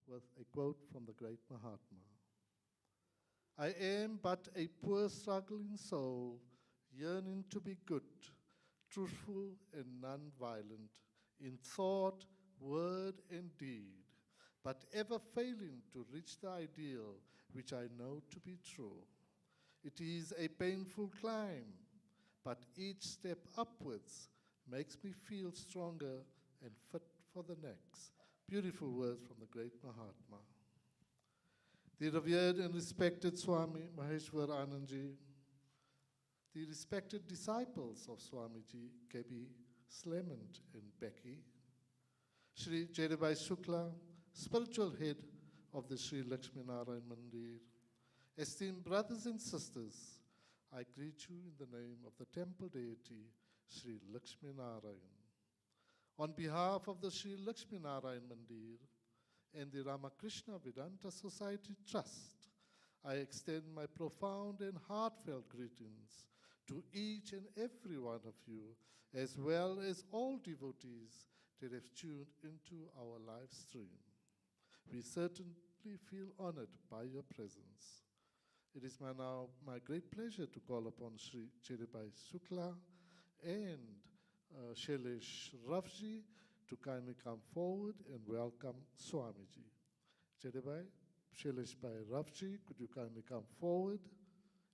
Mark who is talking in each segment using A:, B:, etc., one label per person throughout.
A: with a quote from the great Mahatma. I am but a poor struggling soul, yearning to be good, truthful and non-violent, in thought, word, and deed, but ever failing to reach the ideal which I know to be true. It is a painful climb, but each step upwards makes me feel stronger and fit for the next. Beautiful words from the great Mahatma. The revered and respected Swami Maheshvaranandji, the respected disciples of Swamiji, Kebi, Slement, and Becky, Sri Jaidebai Shukla, spiritual head of the Sri Lakshmi Narayan Mandir, esteemed brothers and sisters, I greet you in the name of the temple deity, Sri Lakshmi Narayan. On behalf of the Sri Lakshmi Narayan Mandir and the Ramakrishna Vedanta Society Trust, I extend my profound and heartfelt greetings to each and every one of you, as well as all devotees that have tuned into our live stream. We certainly feel honored by your presence. It is my great pleasure to call upon Sri Jaidebai Shukla and Shailesh Rafji to kindly come forward and welcome Swamiji. Jaidebai, Shailesh Bhai Rafji, could you kindly come forward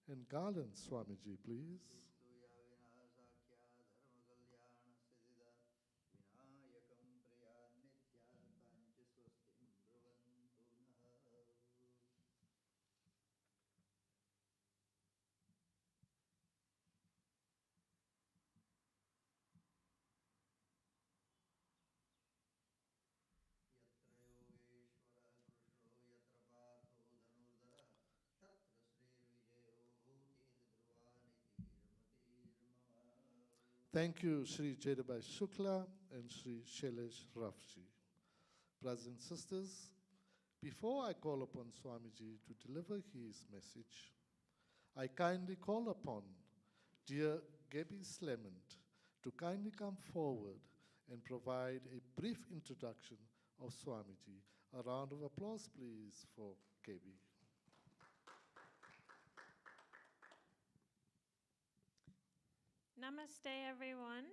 A: and garland Swamiji, please? Thank you, Sri Jaidebai Shukla and Sri Shailesh Rafji. Brothers and sisters, before I call upon Swamiji to deliver his message, I kindly call upon dear Gaby Slement to kindly come forward and provide a brief introduction of Swamiji. A round of applause, please, for Gaby.
B: Namaste, everyone,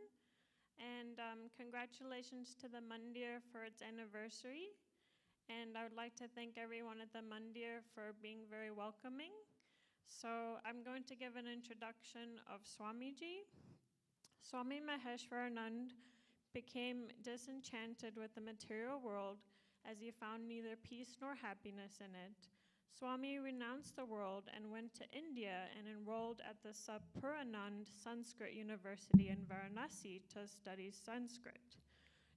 B: and congratulations to the Mandir for its anniversary. And I would like to thank everyone at the Mandir for being very welcoming. So I'm going to give an introduction of Swamiji. Swami Maheshvaranand became disenchanted with the material world as he found neither peace nor happiness in it. Swami renounced the world and went to India and enrolled at the Sapuranand Sanskrit University in Varanasi to study Sanskrit.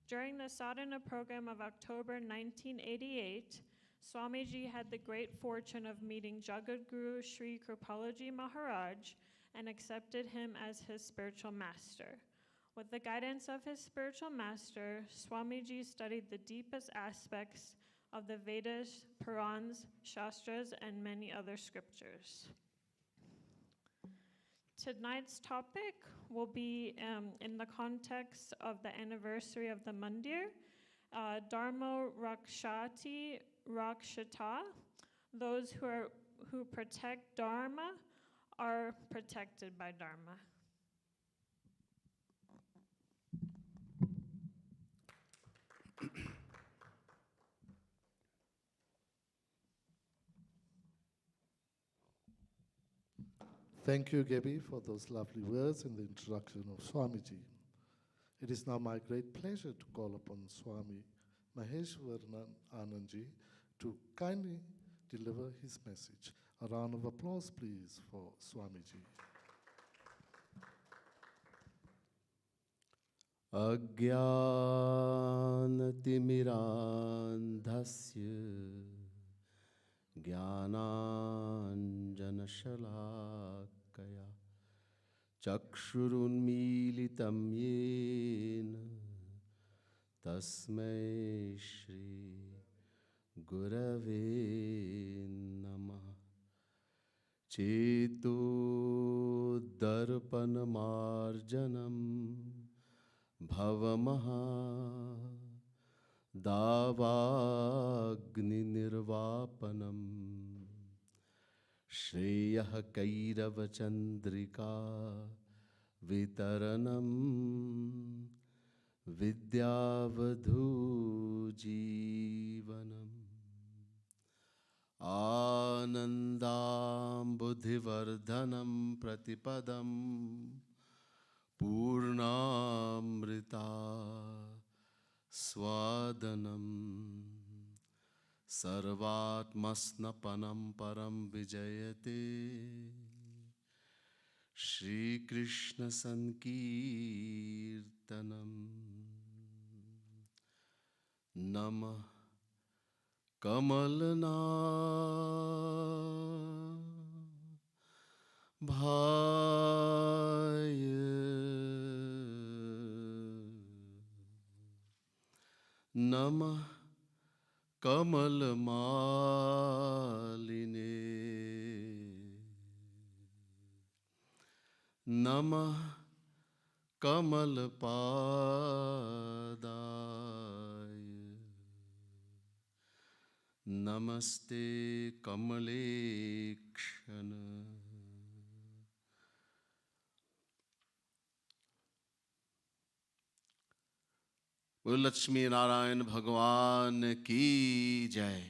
B: During the sadhana program of October 1988, Swamiji had the great fortune of meeting Jagadguru Sri Kripalaji Maharaj and accepted him as his spiritual master. With the guidance of his spiritual master, Swamiji studied the deepest aspects of the Vedas, Purans, Shastras, and many other scriptures. Tonight's topic will be in the context of the anniversary of the Mandir, Dharma Rakshati Rakshata. Those who protect Dharma are protected by Dharma.
A: Thank you, Gaby, for those lovely words in the introduction of Swamiji. It is now my great pleasure to call upon Swami Maheshvaranandji to kindly deliver his message. A round of applause, please, for Swamiji.
C: Ajnanatimirandhasya Jnananjanashalakaya Chakshurunmilitam yena Tasmai Shri Gurave Namah Cheto Darpanamarjanam Bhavamaha दावाग्निर्वापनम् श्रेयः कैरवचन्द्रिका वितरणं विद्यावधूजीवनम् आनन्दाम्बुधिवर्धनं प्रतिपदं पूर्णामृता स्वादनं सर्वात्मस्नपनं परं विजयते श्रीकृष्णसङ्कीर्तनम् नमः कमलना भाय नमः कमलमालिने नमः कमलपादाय नमस्ते कमलेक्षण। बोलो लक्ष्मी नारायण भगवान की जय।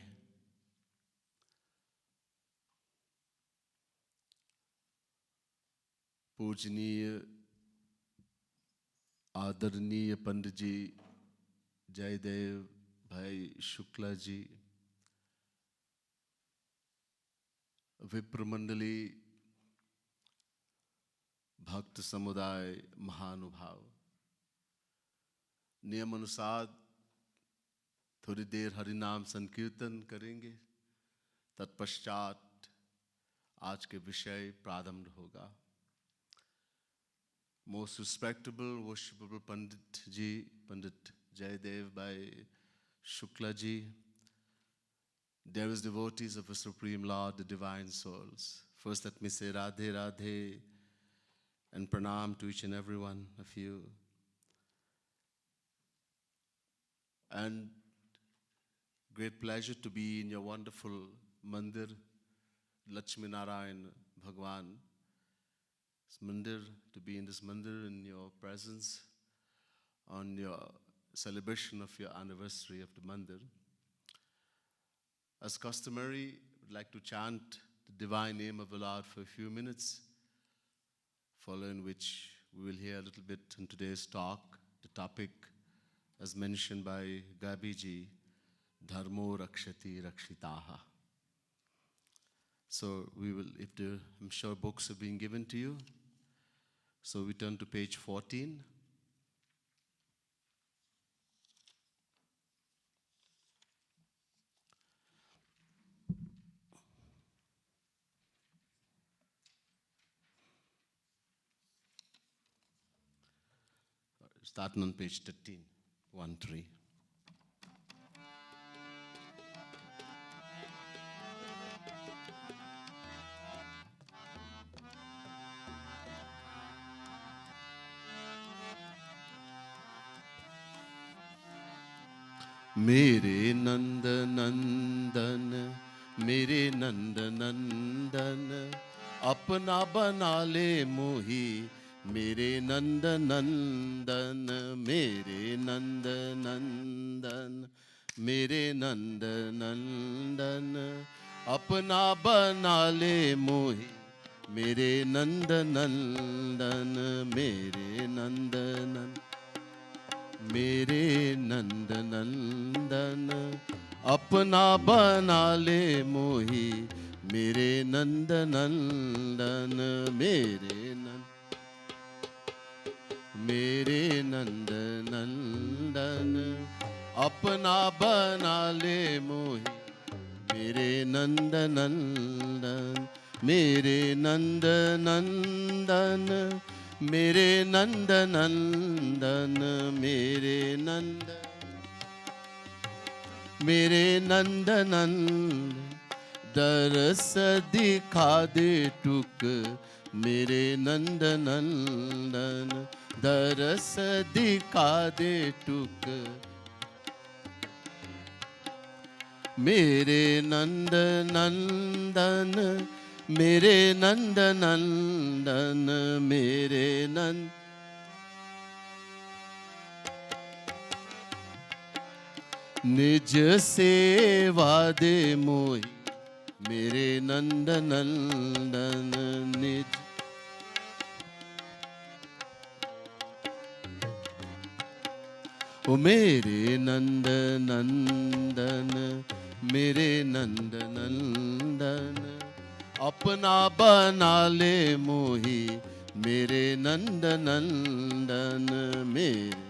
C: पूजनीय आदरणीय पंडित जी जयदेव भाई शुक्ला जी, विप्र मंडली, भक्त समुदाय, महानुभाव, नियम अनुसार थोड़ी देर हरिनाम संकीर्तन करेंगे। तत्पश्चात आज के विषय प्रारंभ होगा। Most respectable, worshipable Pandit Ji, Pandit Jaydev Bhai Shukla Ji, dearest devotees of the Supreme Lord, the Divine Souls. First, let me say Radhe Radhe and pranam to each and every one of you. And great pleasure to be in your wonderful mandir, Lakshmi Narayan Bhagwan. This mandir, to be in this mandir in your presence on your celebration of your anniversary of the mandir. As customary, I would like to chant the divine name of the Lord for a few minutes, following which we will hear a little bit in today's talk, the topic as mentioned by Gabi ji, Dharmo Rakshati Rakshitaha. So we will, I'm sure books are being given to you. So we turn to page 14. Starting on page 13, 1-3. मेरे नंद नंदन, मेरे नंद नंदन, अपना बना ले मोही, मेरे नंद नंदन, मेरे नंद नंदन, मेरे नंद नंदन, अपना बना ले मोही, मेरे नंद नंदन, मेरे नंद नंदन, मेरे नंद नंदन, अपना बना ले मोही, मेरे नंद नंदन, मेरे नंद नंदन, अपना बना ले मोही, मेरे नंद नंदन, मेरे नंद नंदन, मेरे नंद नंदन, मेरे नंद नंदन, दरस दिखा दे टुक, मेरे नंद नंदन, दरस दिखा दे टुक, मेरे नंद नंदन, मेरे नंद नंदन, मेरे नंद निज सेवा दे मोहि, मेरे नंद नंदन निज। ओ मेरे नंद नंदन, मेरे नंद नंदन, अपना बना ले मोहि, मेरे नंद नंदन मेरे।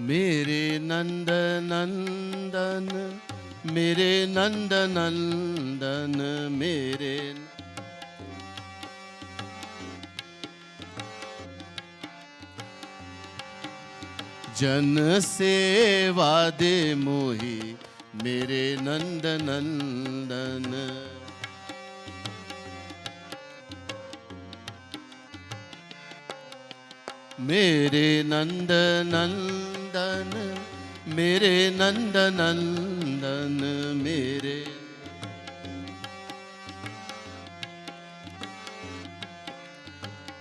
C: मेरे नंद नंदन, मेरे नंद नंदन, मेरे जन सेवा दे मोहि, मेरे नंद नंदन। मेरे नंद नंदन, मेरे नंद नंदन, मेरे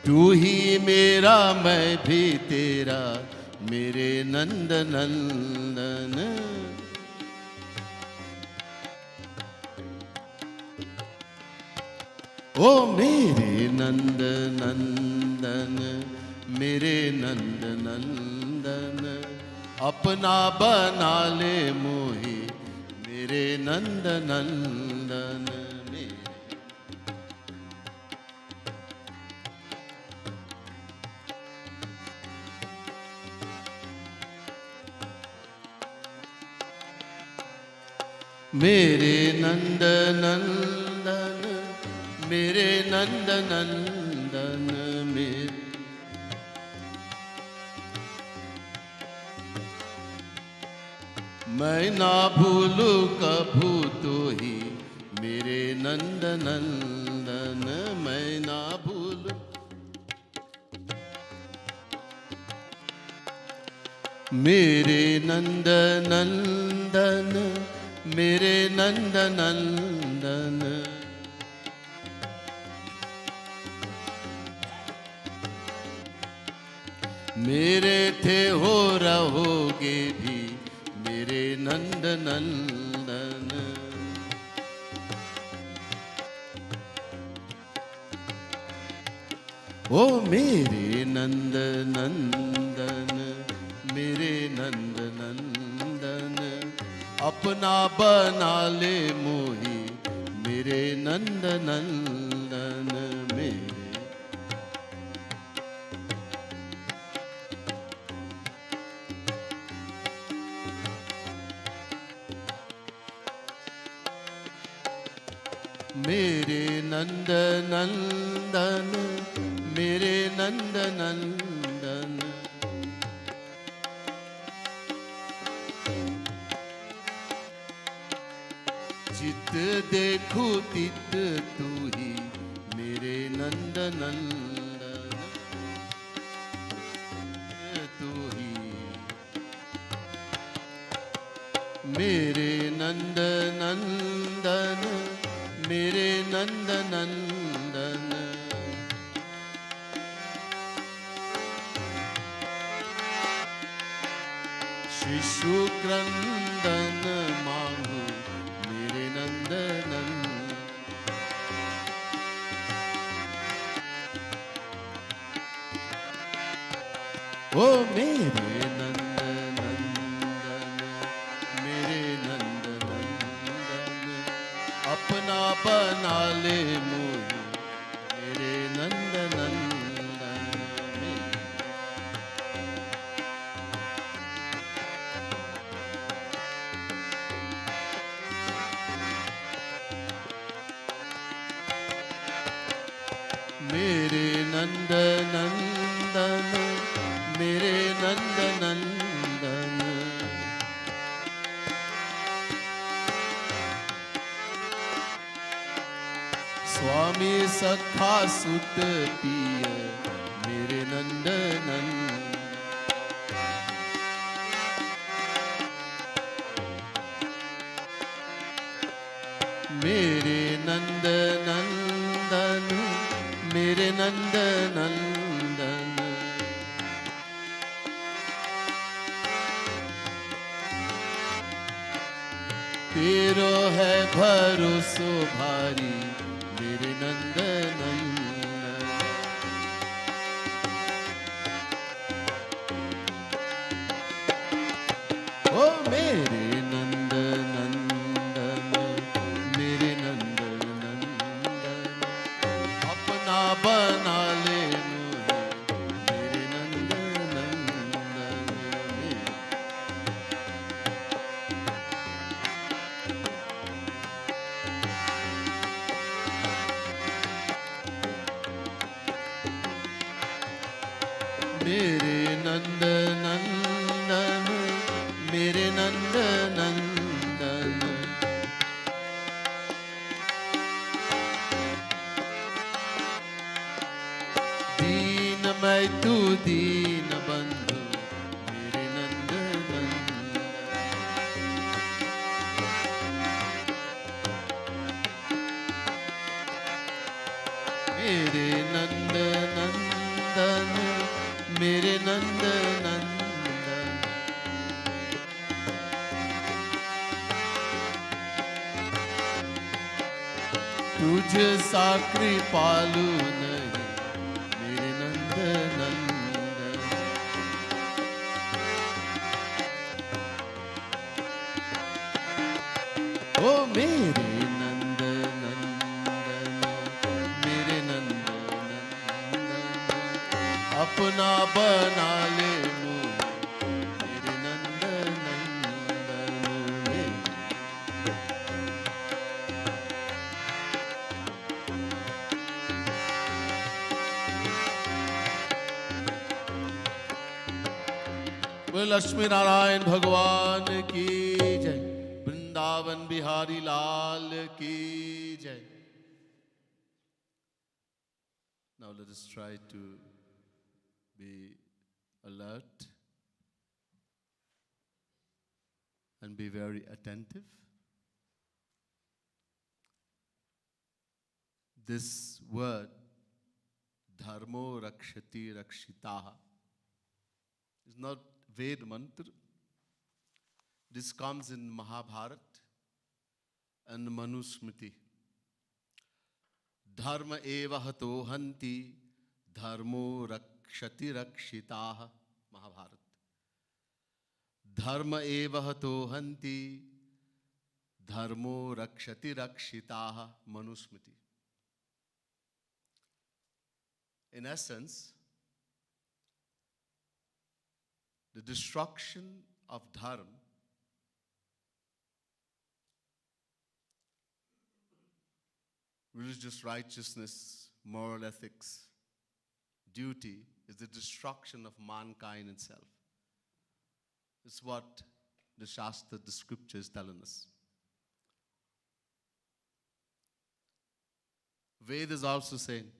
C: तू ही मेरा मैं भी तेरा, मेरे नंद नंदन। ओ मेरे नंद नंदन, मेरे नंद नंदन, अपना बना ले मोहि, मेरे नंद नंदन मेरे नंद नंदन, मेरे नंद नंदन मेरे। मैं ना भूलूं कभू तो ही, मेरे नंद नंदन मैं ना भूलूं। मेरे नंद नंदन, मेरे नंद नंदन, मेरे थे हो रहोगे भी, मेरे नंद नंदन। ओ मेरे नंद नंदन, मेरे नंद नंदन, अपना बना ले मोहि, मेरे नंद नंदन मेरे। मेरे नंद नंदन, मेरे नंद नंदन, चित देखूं तित तू ही, मेरे नंद नंदन तू ही। मेरे नंद नंदन, मेरे नंद नंदन, शिशु क्रंदन मांगू, मेरे नंद नंदन। ओ मेरे नंद नंदन, मेरे नंद नंदन, अपना बना ले मोहि, मेरे नंद नंदन मेरे नंद नंदन, मेरे नंद नंदन, स्वामी सखा सुत पिय मेरे नंद नंद मेरे नंद नंदन मेरे नंद नंदन तेरो है भरोसो भारी मेरे नंद नंदन ओ मेरे नंद नंदन मेरे नंद नंदन अपना बना ले मुझे मेरे नंद नंदन मेरे नंद नंदन मेरे नंद नंदन दीन मैं तू दीन बंधु मेरे नंद नंदन मेरे नंद नंदन मेरे नंद नंदन तुझ सा कृपालु नहीं मेरे नंद नंदन ओ मेरे नंद नंदन मेरे नंद नंदन अपना बना ले मुझे मेरे नंद नंदन लक्ष्मी नारायण भगवान की जय वृंदावन बिहारी लाल की जय Now let us try to be alert and be very attentive. This word, dharmo rakshati rakshitaha, is not Ved mantra. This comes in Mahabharata and Manusmriti. Dharma eva hato hanti dharmo rakshati rakshitaha. Mahabharata. Dharma eva hato hanti dharmo rakshati rakshitaha. Manusmriti. In essence, the destruction of dharma religious righteousness, moral ethics, duty is the destruction of mankind itself. It's what the Shastra, the scripture is telling us. Ved is also saying,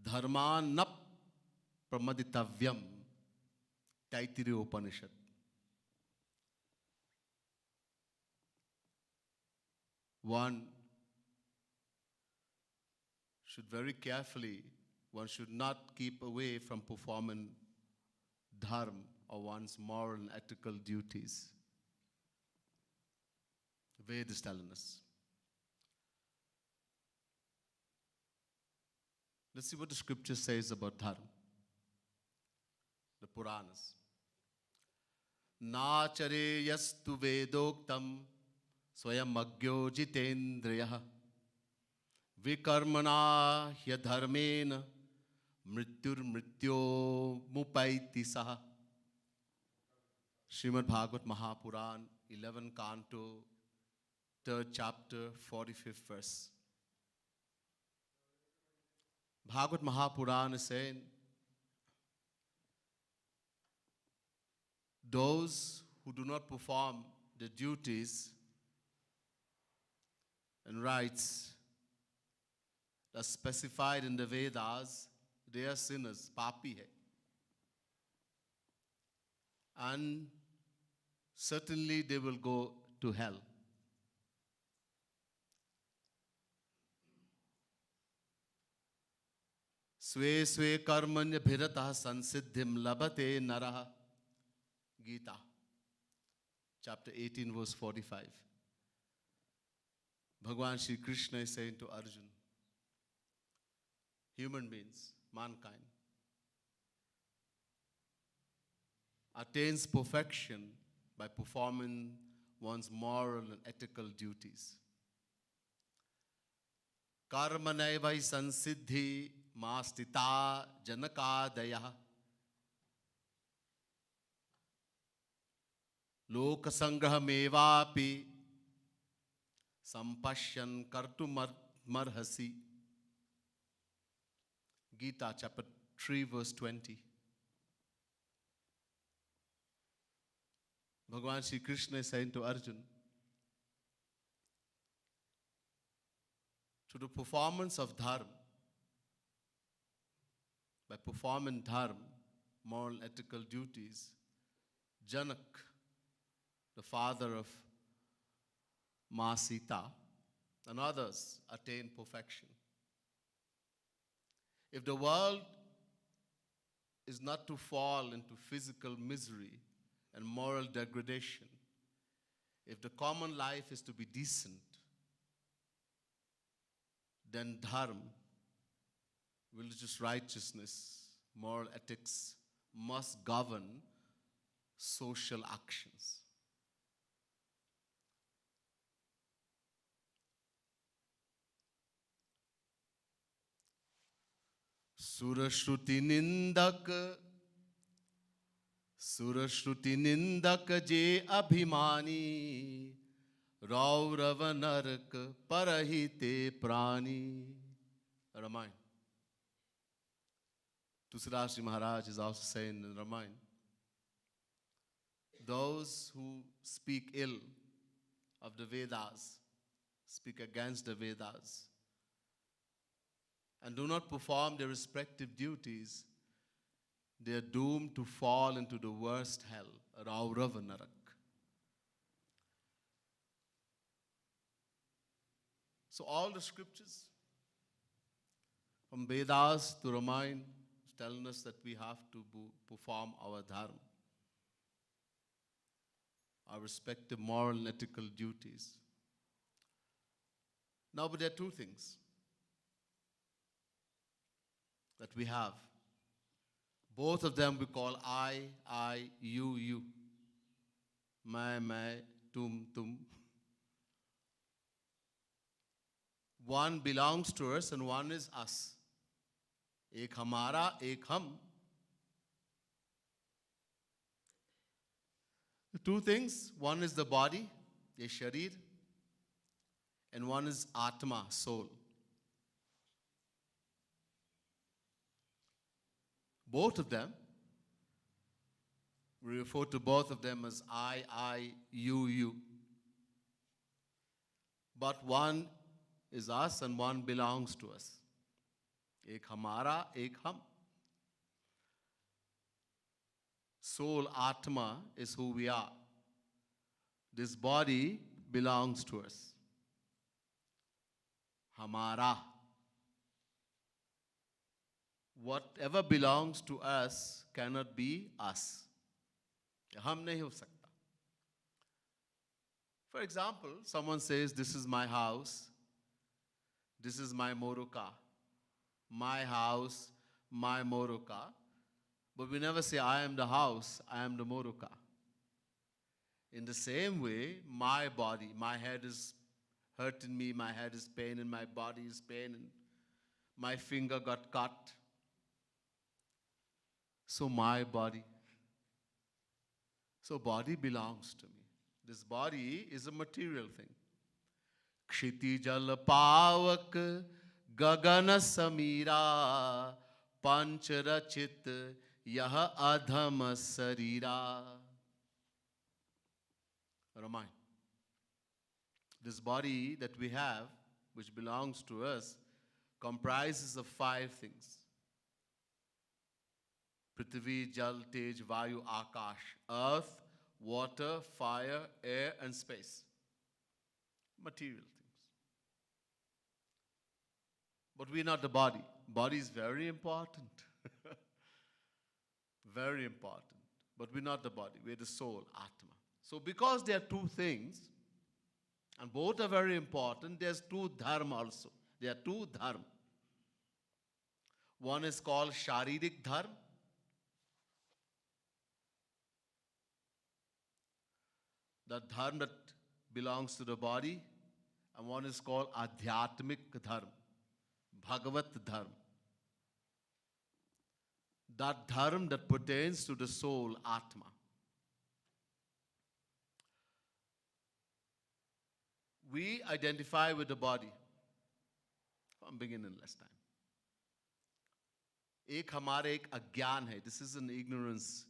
C: dharma na pramaditavyam. Taittiriya Upanishad. One should very carefully, one should not keep away from performing dharma or one's moral and ethical duties. Ved is telling us. Let's see what the scripture says about dharma. The Puranas. Nachare yastu vedoktam swayam agyo jitendriya vikarmana hyadharmena mrityur mrityo mupaiti saha. Srimad Bhagavad Mahapuran, 11 Canto, 3rd chapter, 45th verse. Bhagavad Mahapuran is saying, those who do not perform the duties and rights as specified in the Vedas, they are sinners, papi hai. And certainly they will go to hell. Swe swe karmanya bhiratah sansiddhim labate naraha. Gita, chapter 18, verse 45. Bhagwan Shri Krishna is saying to Arjuna, human beings, mankind, attains perfection by performing one's moral and ethical duties. Karmanaiva sansiddhi mastita janakadaya. Lokasangrahamevapi sampashyan kartumarhasi. Gita, chapter 3, verse 20. Bhagwan Shri Krishna is saying to Arjuna, to the performance of dharma, by performing dharma, moral ethical duties, Janak, the father of Ma Sita, and others attain perfection. If the world is not to fall into physical misery and moral degradation, if the common life is to be decent, then dharma, religious righteousness, moral ethics must govern social actions. Surashruti nindak je abhimani, Raurava narak parahite prani. Ramayana. Tusrashri Maharaj is also saying in Ramayana, those who speak ill of the Vedas, speak against the Vedas, and do not perform their respective duties, they are doomed to fall into the worst hell, Raurava narak. So all the scriptures, from Vedas to Ramayana, is telling us that we have to perform our dharma, our respective moral and ethical duties. Now, but there are two things that we have. Both of them we call I, you. Main, tum. One belongs to us and one is us. Ek hamara, ek hum. The two things, one is the body, ye sharir, and one is atma, soul. Both of them, we refer to both of them as I, you. But one is us and one belongs to us. Ek hamara, ek hum. Soul, Atma, is who we are. This body belongs to us. Hamara. Whatever belongs to us cannot be us. Hum nahi ho sakta. For example, someone says, this is my house, this is my moruka. My house, my moruka. But we never say, I am the house, I am the moruka. In the same way, my body, my head is hurting me, my head is paining, my body is paining, my finger got cut. So my body. So body belongs to me. This body is a material thing. Kshiti jal pavak gagana samira pancharachit yaha adham sarira. Remind. This body that we have, which belongs to us, comprises of 5 things. Prithvi, Jal, Tej, Vayu, Akash. Earth, water, fire, air, and space. Material things. But we're not the body. Body is very important. Very important. But we're not the body. We're the soul, Atma. So because there are 2 things, and both are very important, there's 2 dharma also. There are 2 dharma. One is called Sharirik Dharma. The dharma that belongs to the body. And one is called Adhyatmik Dharma. Bhagavat Dharma. That dharma that pertains to the soul, Atma. We identify with the body from beginningless time. एक हमारे एक अज्ञान है. This is an ignorance.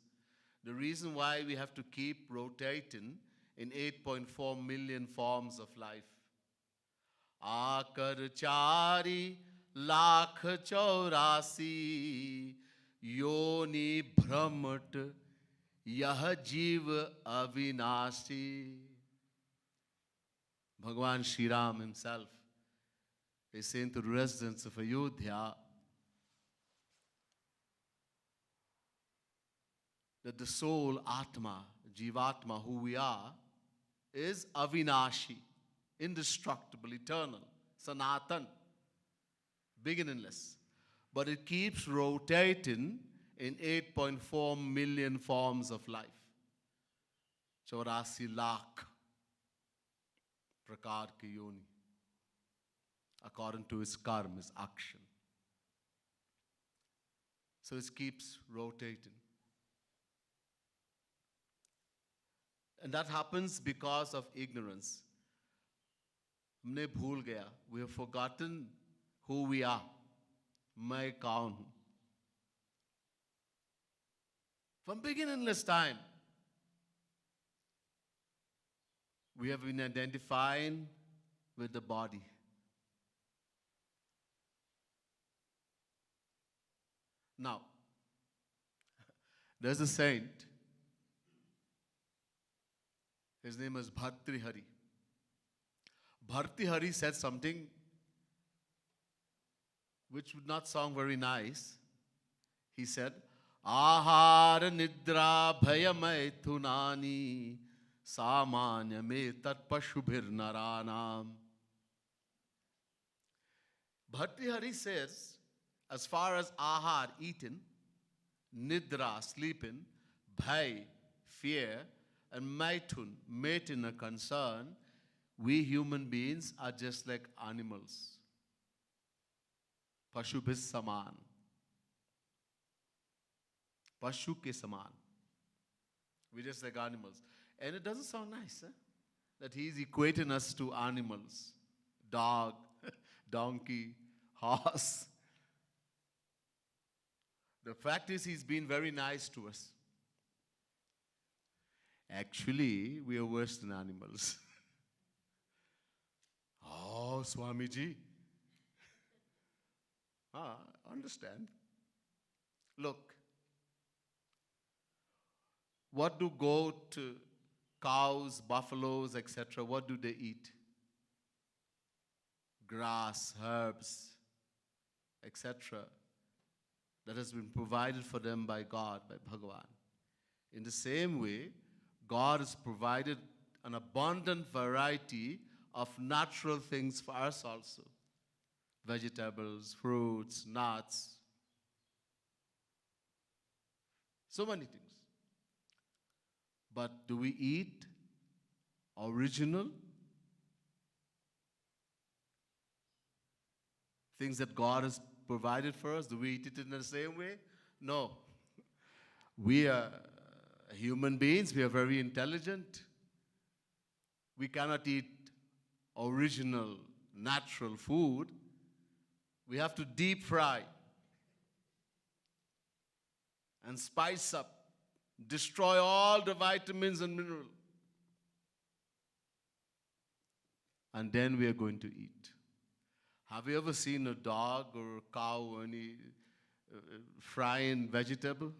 C: The reason why we have to keep rotating in 8.4 million forms of life. आकर 4,84,000 योनि भ्रमट यह जीव अविनाशी. Bhagavan Sri Ram himself is saying to the residents of Ayodhya that the soul, Atma, Jivatma, who we are, is Avinashi, indestructible, eternal, Sanatan, beginningless. But it keeps rotating in 8.4 million forms of life. 84 lakh prakar ki yoni, according to his karma, his action. So it keeps rotating. And that happens because of ignorance. हमने भूल गया. We have forgotten who we are. मैं कौन हूँ? From beginningless time, we have been identifying with the body. Now, there's a saint. His name is Bhartrihari. Bhartrihari said something which would not sound very nice. He said, Ahara nidra bhayamay thunani samanya me tat pashubhir naranam. Bhartrihari says, as far as ahar, eating, nidra, sleeping, bhay, fear, and maitun, mating, are concerned, we human beings are just like animals. Pashubhis saman. Pashu ke saman. We're just like animals. And it doesn't sound nice, huh? That he's equating us to animals. Dog, donkey, horse. The fact is, he's been very nice to us. Actually, we are worse than animals. Oh, Swamiji. Understand. Look, what do goat, cows, buffaloes, etc., what do they eat? Grass, herbs, etc. that has been provided for them by God, by Bhagavan. In the same way, God has provided an abundant variety of natural things for us also. Vegetables, fruits, nuts. So many things. But do we eat original things that God has provided for us? Do we eat it in the same way? No. We are human beings. We are very intelligent. We cannot eat original, natural food. We have to deep fry and spice up, destroy all the vitamins and minerals. And then we are going to eat. Have you ever seen a dog or a cow or any frying vegetable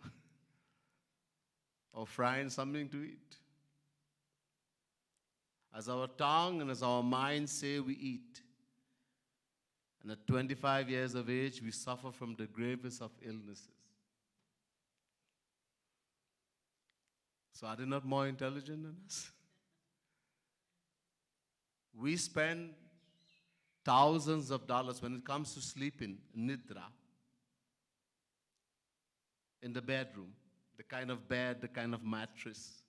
C: or frying something to eat? As our tongue and as our mind say, we eat. And at 25 years of age, we suffer from the gravest of illnesses. So are they not more intelligent than us? We spend thousands of dollars when it comes to sleeping, nidra, in the bedroom, the kind of bed, the kind of mattress.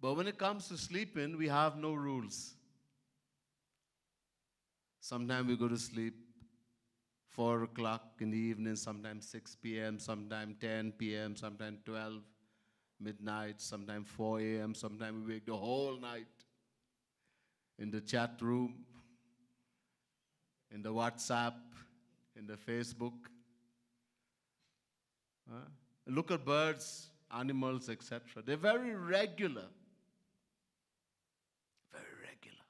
C: But when it comes to sleeping, we have no rules. Sometimes we go to sleep 4 o'clock in the evening, sometimes 6 p.m., sometimes 10 p.m., sometimes 12 midnight, sometimes 4 a.m., sometimes we wake the whole night in the chat room, in the WhatsApp, in the Facebook. Look at birds, animals, etc. They're very regular. Very regular.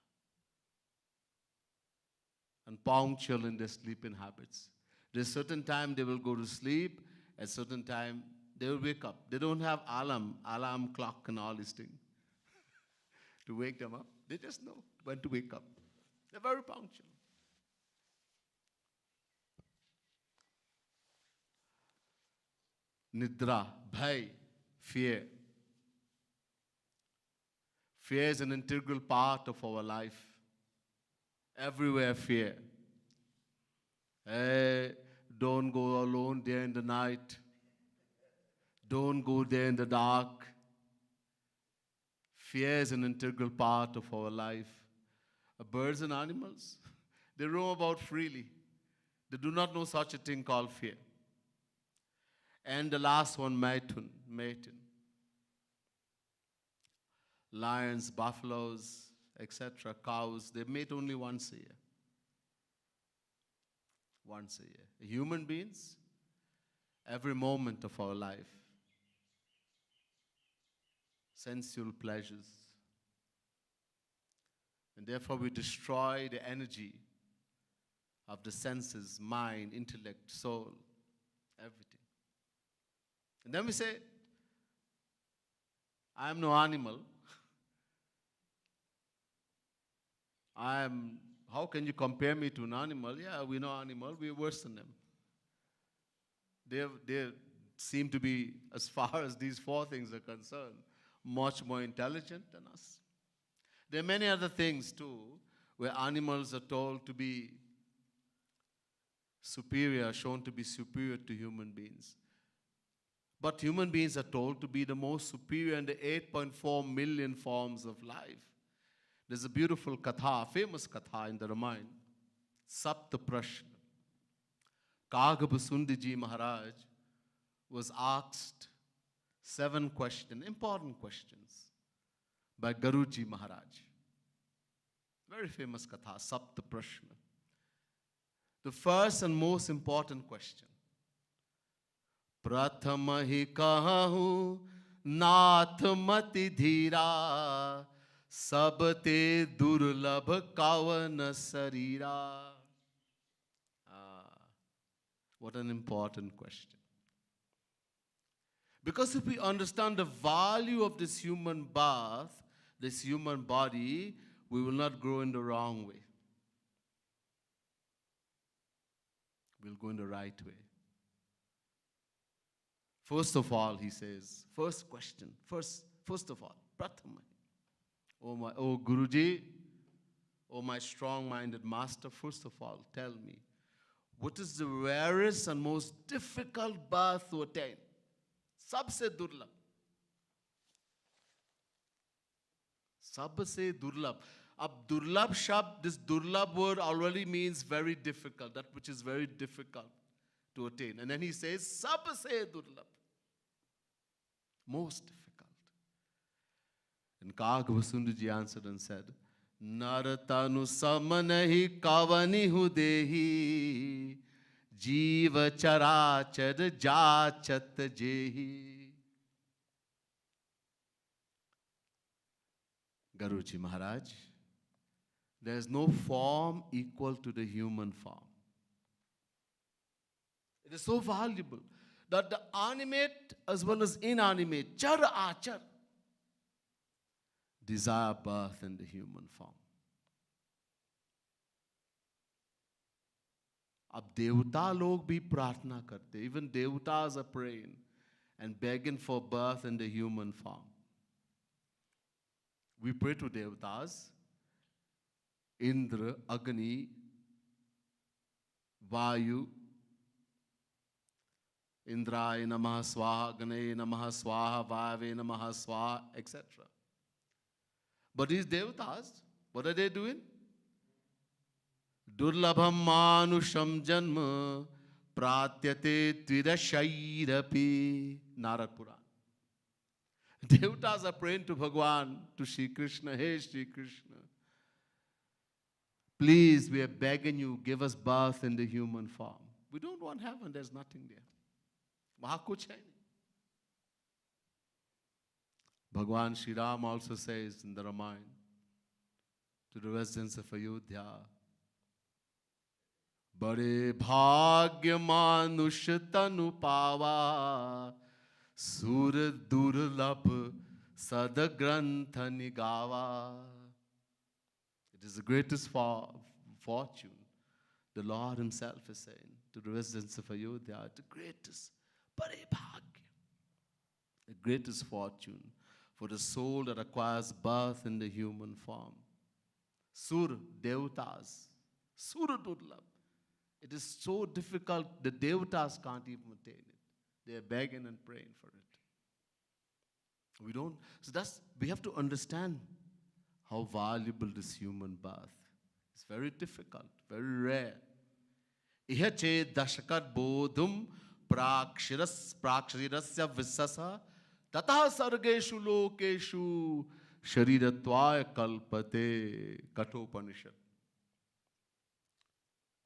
C: And punctual in their sleeping habits. There's a certain time they will go to sleep, at a certain time they will wake up. They don't have alarm clock and all these things to wake them up. They just know when to wake up. They're very punctual. Nidra, bhai, fear. Fear is an integral part of our life. Everywhere fear. Hey, don't go alone there in the night. Don't go there in the dark. Fear is an integral part of our life. Birds and animals, they roam about freely. They do not know such a thing called fear. And the last one, mating. Lions, buffaloes, etc., cows, they mate only once a year. Once a year. Human beings, every moment of our life, sensual pleasures. And therefore we destroy the energy of the senses, mind, intellect, soul, everything. And then we say, I am no animal. How can you compare me to an animal? Yeah, we're no animal, we're worse than them. They seem to be, as far as these 4 things are concerned, much more intelligent than us. There are many other things too, where animals are told to be superior, shown to be superior to human beings. But human beings are told to be the most superior in the 8.4 million forms of life. There's a beautiful katha, famous katha in the Ramayana, Sapta Prashna. Kagabasundiji Maharaj was asked 7 questions, important questions, by Guruji Maharaj. Very famous katha, Sapta Prashna. The first and most important question. प्रथम ही कहूँ नाथ मति धीरा सब ते दुर्लभ कावन शरीरा. What an important question. Because if we understand the value of this human birth, this human body, we will not grow in the wrong way. We'll go in the right way. First of all, he says, first question, first of all, Prathama. Oh Guruji, oh my strong-minded master, first of all, tell me, what is the rarest and most difficult birth to attain? Sabse durlabh. Sabse durlabh. Ab durlabh shabd, this durlabh word already means very difficult, that which is very difficult to attain. And then he says, sabse durlabh. Most difficult. And Kagavasundaji answered and said, Naratanu samanahi kavani hudehi jiva charachar jachat jehi. Guruji Maharaj, There is no form equal to the human form. It is so valuable that the animate as well as inanimate, char achar, desire birth in the human form. अब देवता लोग भी प्रार्थना करते, even devatas are praying and begging for birth in the human form. We pray to devatas, Indra, Agni, Vayu, Indraya Namaha Swaha, Agni Namaha Swaha, Vayave Namaha Swaha, etc. But these devatas, what are they doing? Durlabham manusham janma pratyate tvirashairapi. Narad Puran. Devatas are praying to Bhagwan, to Shri Krishna. Hey Shri Krishna, please, we are begging you, give us birth in the human form. We don't want heaven, there's nothing there. Wahan kuch hai nahi. Bhagwan Shri Ram also says in the Ramayana to the residents of Ayodhya, Bade bhagya manush tanu pava, sur durlabh sadagrantha nigava. It is the greatest fortune. The Lord himself is saying to the residents of Ayodhya, the greatest, bade bhagya, the greatest fortune for the soul that acquires birth in the human form. Sur, devatas, sur durlabh. It is so difficult, the devatas can't even attain it. They are begging and praying for it. We don't, so we have to understand how valuable this human birth. It's very difficult, very rare. Iha che dashakat bodhum prakshirasya visasa tataha sargeshu lokeshu sharirattvaya kalpate. Kathopanishad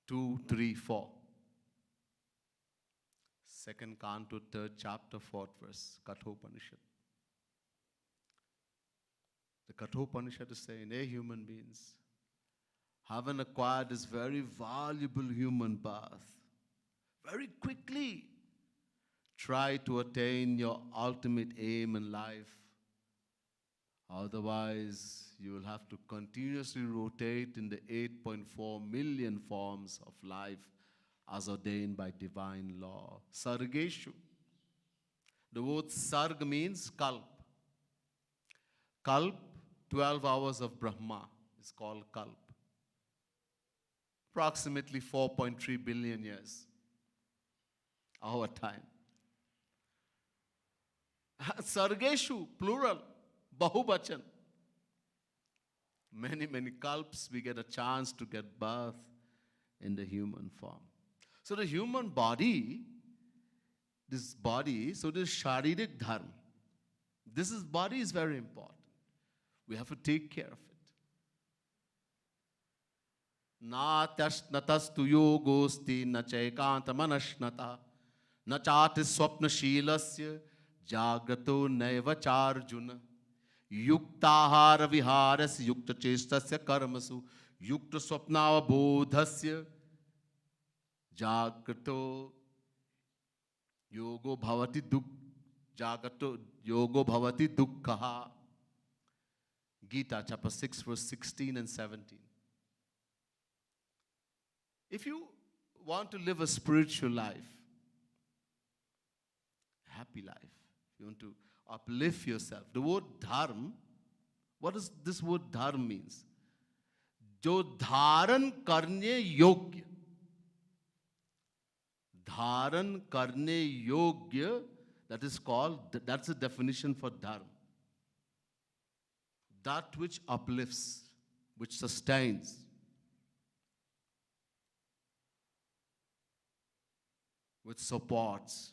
C: 2, 3, 4. Second canto, 3rd chapter, 4th verse, Kathopanishad. The Kathopanishad is saying, hey human beings, having acquired this very valuable human birth, very quickly try to attain your ultimate aim in life. Otherwise, you will have to continuously rotate in the 8.4 million forms of life as ordained by divine law. Sargeshu. The word sarg means kalp. Kalp, 12 hours of Brahma is called kalp. Approximately 4.3 billion years. Our time. Sargeshu, plural, bahubachan. Many, many kalps we get a chance to get birth in the human form. So the human body, this sharirik dharma. Body is very important. We have to take care of it. Na tashnatastu yogosti na chaikanta manashnata na chati swapna shilasya jagato naivacharjuna yuktahara viharasya yukta chestasya karmasu yukta swapnava bodhasya jagato yogo bhavati jagato yogo bhavati dukkha. Gita chapter 6 verse 16 and 17. If you want to live a spiritual life, happy life, if you want to uplift yourself, the word dharma, what does this word dharma means? Jo dharan karne yogya. Dharan karne yogya, that's the definition for dharma. That which uplifts, which sustains. Which supports.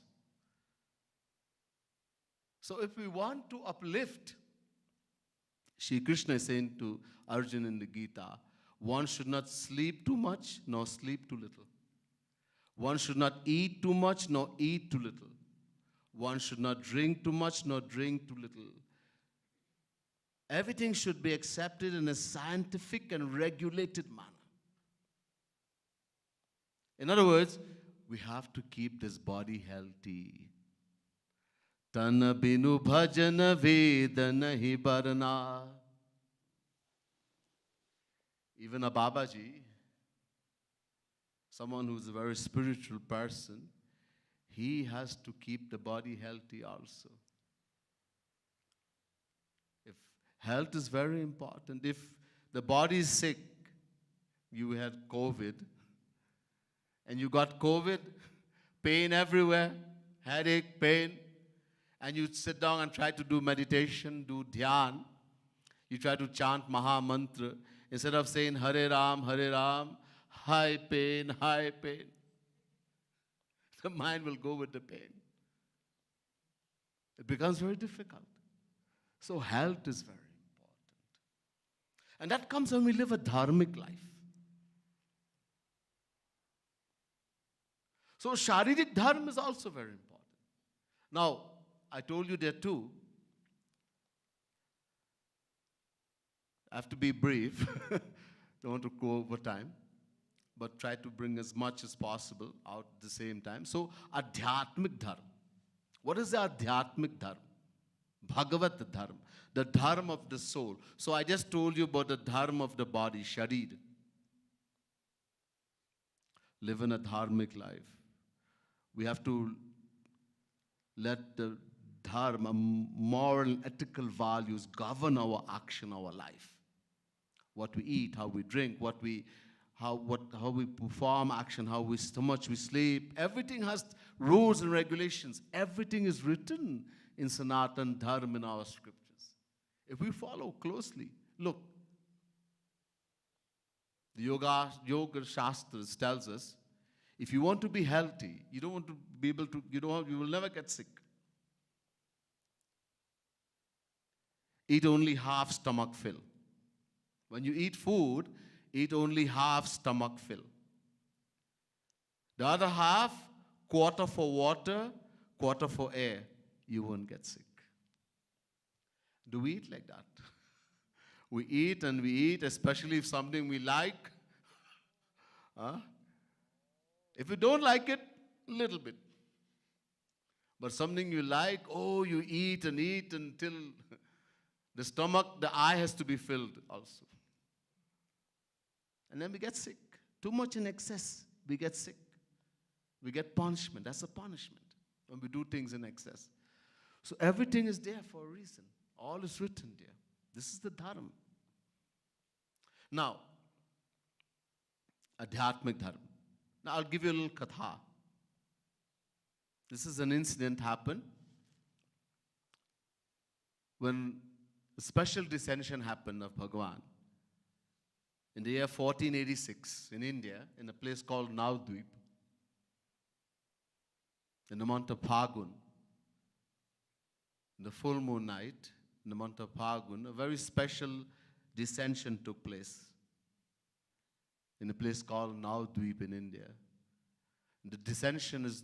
C: So if we want to uplift, Shri Krishna is saying to Arjuna in the Gita, one should not sleep too much nor sleep too little. One should not eat too much nor eat too little. One should not drink too much nor drink too little. Everything should be accepted in a scientific and regulated manner. In other words, we have to keep this body healthy. Tana binu bhajana veda nahi barna. Even a Babaji, someone who's a very spiritual person, he has to keep the body healthy also. If health is very important, if the body is sick, you had COVID, and you got COVID, pain everywhere, headache, pain, and you sit down and try to do meditation, do dhyan, you try to chant Maha Mantra, instead of saying Hare Ram, high pain, the mind will go with the pain. It becomes very difficult. So health is very important. And that comes when we live a dharmic life. So Sharirik Dharma is also very important. Now, I told you there are two. I have to be brief. Don't want to go over time, but try to bring as much as possible out at the same time. So, Adhyatmik Dharma. What is the Adhyatmik Dharma? Bhagavat Dharma, the Dharma of the soul. So, I just told you about the Dharma of the body, Sharir. Live in a dharmic life. We have to let the dharma, moral and ethical values govern our action, our life. What we eat, how we drink, how we perform action, how much we sleep. Everything has rules and regulations. Everything is written in Sanatan Dharma in our scriptures. If we follow closely, look, the Yoga Shastras tells us, if you want to be healthy, you don't want to be able to, you will never get sick. Eat only half stomach fill. When you eat food, eat only half stomach fill. The other half, quarter for water, quarter for air. You won't get sick. Do we eat like that? We eat and we eat, especially if something we like. If you don't like it, little bit. But something you like, you eat and eat until the stomach, the eye has to be filled also. And then we get sick. Too much in excess, we get sick. We get punishment. That's a punishment when we do things in excess. So everything is there for a reason. All is written there. This is the dharma. Now, Adhyatmik Dharma. Now, I'll give you a little katha. This is an incident happened when a special descension happened of Bhagavan in the year 1486 in India, in a place called Navdvip, in the month of Phagun. In the full moon night, in the month of Phagun, a very special descension took place in a place called Navdvip in India. The descension is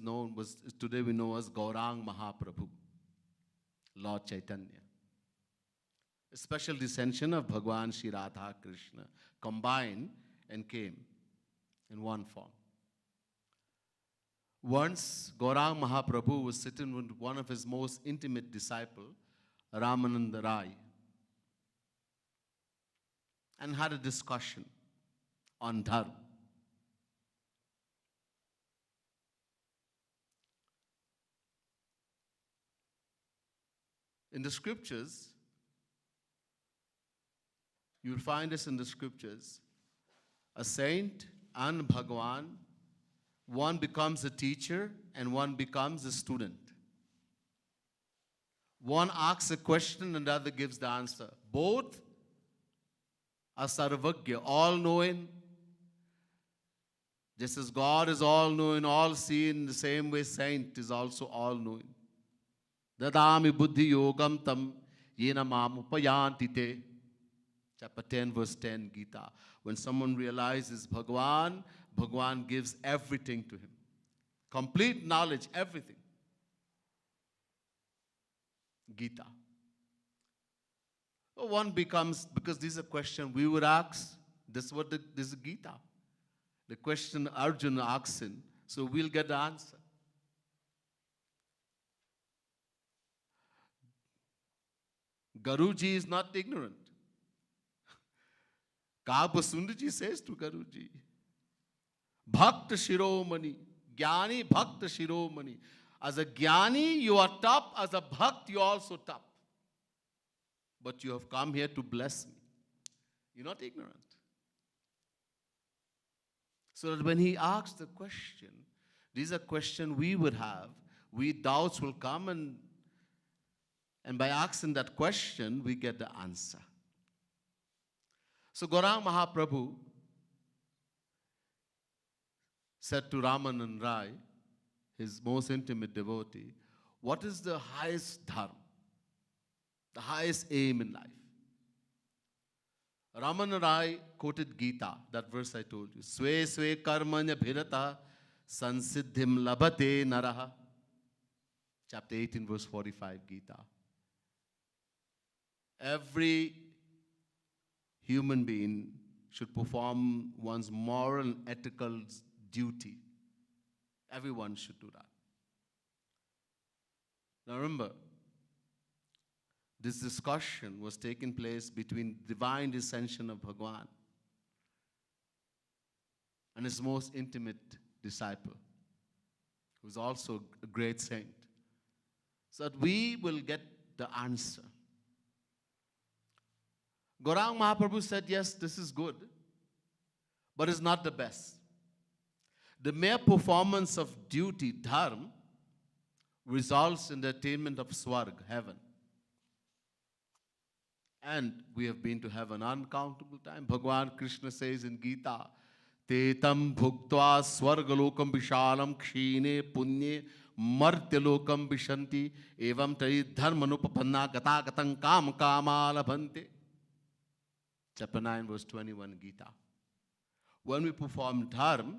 C: today we know as Gaurang Mahaprabhu, Lord Chaitanya. A special descension of Bhagwan Shri Radha Krishna combined and came in one form. Once Gaurang Mahaprabhu was sitting with one of his most intimate disciples, Ramananda Rai, and had a discussion on dharma. In the scriptures, you'll find this in the scriptures, a saint and Bhagwan, one becomes a teacher and one becomes a student. One asks a question and the other gives the answer. Both are sarvagya, all-knowing. Just as God is all-knowing, all-seeing, the same way saint is also all-knowing. Dadami buddhi yogam tam yena mam upayanti te. Chapter 10, verse 10, Gita. When someone realizes Bhagwan, Bhagwan gives everything to him. Complete knowledge, everything. Gita. One becomes, because this is a question we would ask, this is what this is Gita. The question Arjuna asks in, so we'll get the answer. Guruji is not ignorant. Kabasundaji says to Guruji, Bhakta Shiromani, Jnani Bhakta Shiromani. As a Jnani, you are top. As a Bhakt, you are also top. But you have come here to bless me. You're not ignorant. So that when he asks the question, this is a question we would have. We doubts will come, and by asking that question, we get the answer. So Gaurang Mahaprabhu said to Ramanand Rai, his most intimate devotee, what is the highest dharma, the highest aim in life? Ramanand Rai quoted Gita, that verse I told you. Sve sve karmanya bhirata sansiddhim labhate naraha. Chapter 18, verse 45, Gita. Every human being should perform one's moral and ethical duty. Everyone should do that. Now remember, this discussion was taking place between divine descension of Bhagwan and his most intimate disciple, who is also a great saint, so that we will get the answer. Gaurang Mahaprabhu said, yes, this is good, but it's not the best. The mere performance of duty, dharma, results in the attainment of Swarg, heaven. And we have been to heaven uncountable time. Bhagwan Krishna says in Gita, Tetam bhuktva swargalokam vishalam kshine punye martyalokam vishanti evam tari dharmanupapanna gata gatam kam kamalabhante. Chapter 9, verse 21, Gita. When we perform dharma,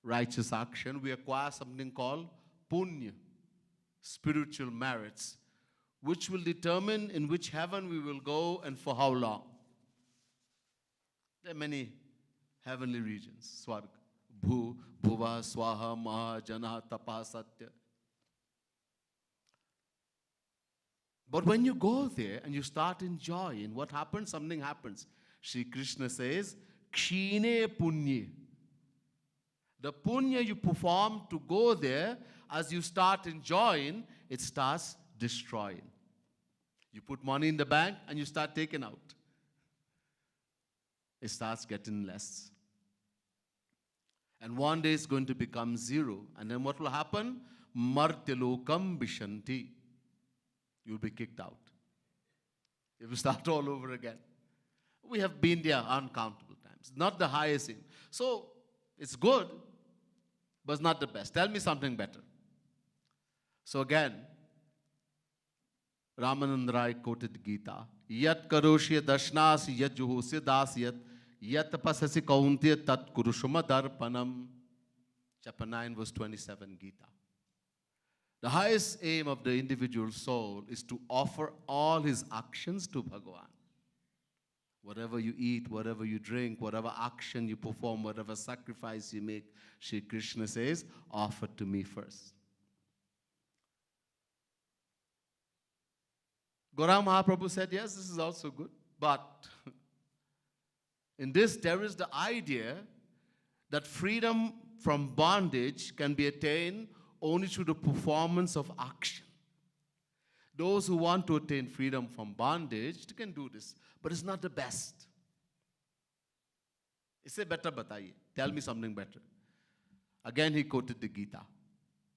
C: righteous action, we acquire something called punya, spiritual merits, which will determine in which heaven we will go and for how long. There are many heavenly regions. Swarg, Bhu, Bhuva, Swaha, Maha, Jana, Tapa, Satya. But when you go there and you start enjoying, what happens? Something happens. Shri Krishna says, Kshine Punye. The punya you perform to go there, as you start enjoying, it starts destroying. You put money in the bank and you start taking out. It starts getting less. And one day it's going to become zero. And then what will happen? Martyalokam vishanti. You'll be kicked out. You will start all over again. We have been there uncountable times. Not the highest aim. So it's good, but it's not the best. Tell me something better. So again, Ramanand Rai quoted Gita. Yat karoshya dashnas yat juhosya das yat pasasi kauntya tat kurushuma darpanam. Chapter 9, verse 27, Gita. The highest aim of the individual soul is to offer all his actions to Bhagavan. Whatever you eat, whatever you drink, whatever action you perform, whatever sacrifice you make, Shri Krishna says, offer to me first. Gaurang Mahaprabhu said, yes, this is also good. But in this, there is the idea that freedom from bondage can be attained only through the performance of action. Those who want to attain freedom from bondage, they can do this. But it's not the best. Isse better bataiye. Tell me something better. Again, he quoted the Gita,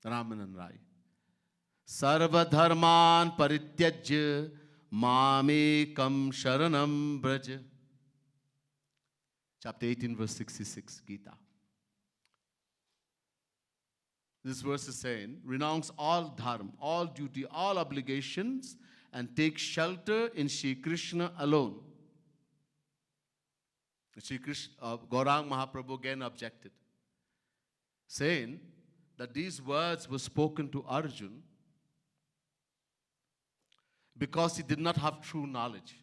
C: Ramanand Rai. Sarva dharman parityajya mamekam sharanam braja. Chapter 18, verse 66, Gita. This verse is saying, renounce all dharma, all duty, all obligations, and take shelter in Shri Krishna alone. Shri Krishna, Gaurang Mahaprabhu again objected, saying that these words were spoken to Arjuna because he did not have true knowledge.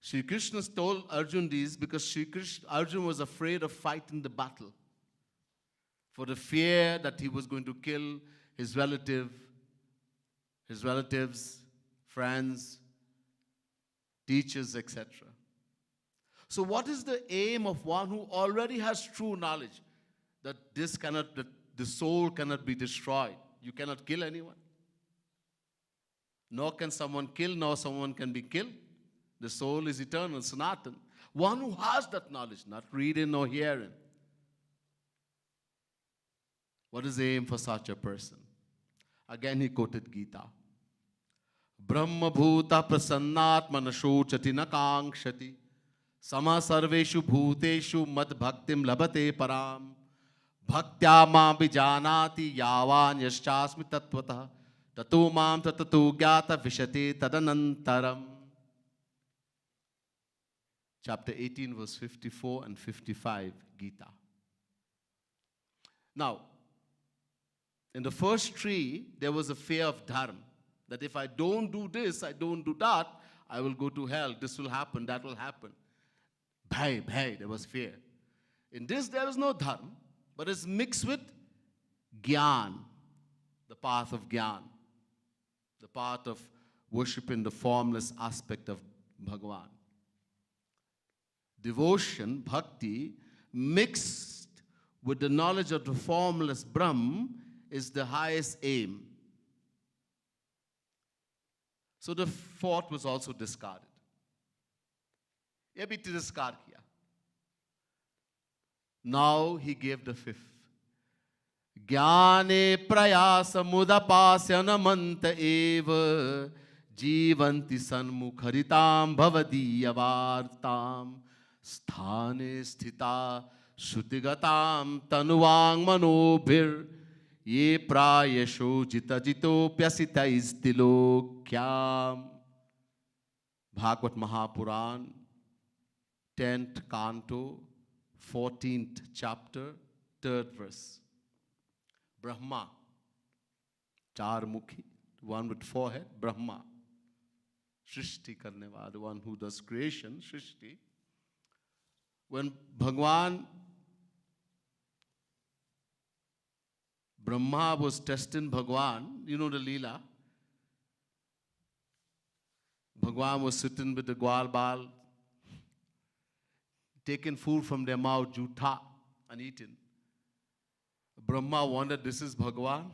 C: Sri Krishna told Arjun these because Arjun was afraid of fighting the battle for the fear that he was going to kill his relatives, friends, teachers, etc. So what is the aim of one who already has true knowledge that the soul cannot be destroyed? You cannot kill anyone. Nor can someone kill, nor someone can be killed. The soul is eternal, Sanatan. One who has that knowledge, not reading nor hearing. What is the aim for such a person? Again he quoted Gita. Brahma bhuta prasannat manashochati nakangshati sama sarveshu bhuteshu mad bhaktim labate param bhaktya ma bijanati yavan yaschasmi tattvata tato mam tatatu gyata vishate tadanantaram. Chapter 18, verse 54 and 55, Gita. Now, in the first three, there was a fear of dharma. That if I don't do this, I don't do that, I will go to hell. This will happen, that will happen. Bhai, there was fear. In this, there is no dharma, but it's mixed with gyan, the path of gyan, the path of worshiping the formless aspect of Bhagavan. Devotion, bhakti, mixed with the knowledge of the formless Brahm is the highest aim. So the fourth was also discarded. Now he gave the fifth. Jnane prayasa mudapasyanamanta eva jivanti sanmukharitam bhavadiyavartam sthane sthita shutigatam tanuvang manobhir ye prayasho jita pyasita istilokyam. Bhagavad Mahapuran, 10th canto, 14th chapter, 3rd verse. Brahma, Charmukhi, one with forehead, Brahma. Shrishti karne wala, the one who does creation, Shrishti. When Bhagwan, Brahma was testing Bhagwan, you know the Leela. Bhagwan was sitting with the Gwal Bal, taking food from their mouth, jutha, and eating. Brahma wondered, this is Bhagwan?